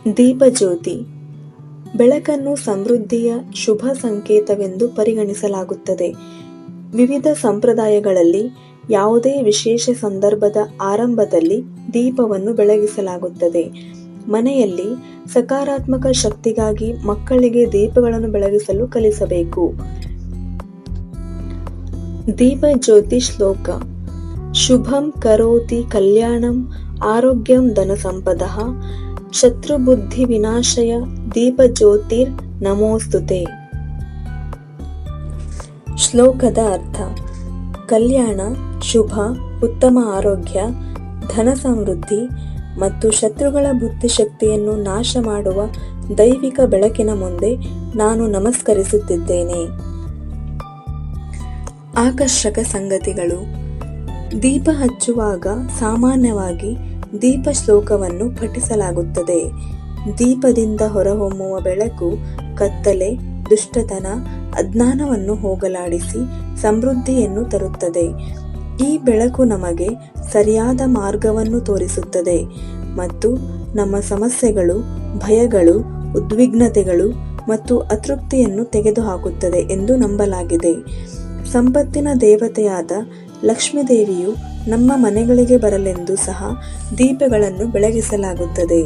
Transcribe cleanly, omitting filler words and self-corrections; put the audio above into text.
ದೀಪಜ್ಯೋತಿ ಬೆಳಕನ್ನು ಸಮೃದ್ಧಿಯ ಶುಭ ಸಂಕೇತವೆಂದು ಪರಿಗಣಿಸಲಾಗುತ್ತದೆ. ವಿವಿಧ ಸಂಪ್ರದಾಯಗಳಲ್ಲಿ ಯಾವುದೇ ವಿಶೇಷ ಸಂದರ್ಭದ ಆರಂಭದಲ್ಲಿ ದೀಪವನ್ನು ಬೆಳಗಿಸಲಾಗುತ್ತದೆ. ಮನೆಯಲ್ಲಿ ಸಕಾರಾತ್ಮಕ ಶಕ್ತಿಗಾಗಿ ಮಕ್ಕಳಿಗೆ ದೀಪಗಳನ್ನು ಬೆಳಗಿಸಲು ಕಲಿಸಬೇಕು. ದೀಪಜ್ಯೋತಿ ಶ್ಲೋಕ: ಶುಭಂ ಕರೋತಿ ಕಲ್ಯಾಣಂ ಆರೋಗ್ಯಂ ಧನಸಂಪದಃ ಶತ್ರುಬುದ್ಧಿ ವಿನಾಶಯ ದೀಪಜ್ಯೋತಿರ್ ನಮೋಸ್ತುತೆ. ಶ್ಲೋಕದ ಅರ್ಥ: ಕಲ್ಯಾಣ, ಶುಭ, ಉತ್ತಮ ಆರೋಗ್ಯ, ಧನ ಸಮೃದ್ಧಿ ಮತ್ತು ಶತ್ರುಗಳ ಬುದ್ಧಿಶಕ್ತಿಯನ್ನು ನಾಶ ಮಾಡುವ ದೈವಿಕ ಬೆಳಕಿನ ಮುಂದೆ ನಾನು ನಮಸ್ಕರಿಸುತ್ತಿದ್ದೇನೆ. ಆಕರ್ಷಕ ಸಂಗತಿಗಳು: ದೀಪ ಹಚ್ಚುವಾಗ ಸಾಮಾನ್ಯವಾಗಿ ದೀಪ ಶ್ಲೋಕವನ್ನು ಪಠಿಸಲಾಗುತ್ತದೆ. ದೀಪದಿಂದ ಹೊರಹೊಮ್ಮುವ ಬೆಳಕು ಕತ್ತಲೆ, ದುಷ್ಟತನ, ಅಜ್ಞಾನವನ್ನು ಹೋಗಲಾಡಿಸಿ ಸಮೃದ್ಧಿಯನ್ನು ತರುತ್ತದೆ. ಈ ಬೆಳಕು ನಮಗೆ ಸರಿಯಾದ ಮಾರ್ಗವನ್ನು ತೋರಿಸುತ್ತದೆ ಮತ್ತು ನಮ್ಮ ಸಮಸ್ಯೆಗಳು, ಭಯಗಳು, ಉದ್ವಿಗ್ನತೆಗಳು ಮತ್ತು ಅತೃಪ್ತಿಯನ್ನು ತೆಗೆದುಹಾಕುತ್ತದೆ ಎಂದು ನಂಬಲಾಗಿದೆ. ಸಂಪತ್ತಿನ ದೇವತೆಯಾದ ಲಕ್ಷ್ಮೀದೇವಿಯು ನಮ್ಮ ಮನೆಗಳಿಗೆ ಬರಲೆಂದು ಸಹ ದೀಪಗಳನ್ನು ಬೆಳಗಿಸಲಾಗುತ್ತದೆ.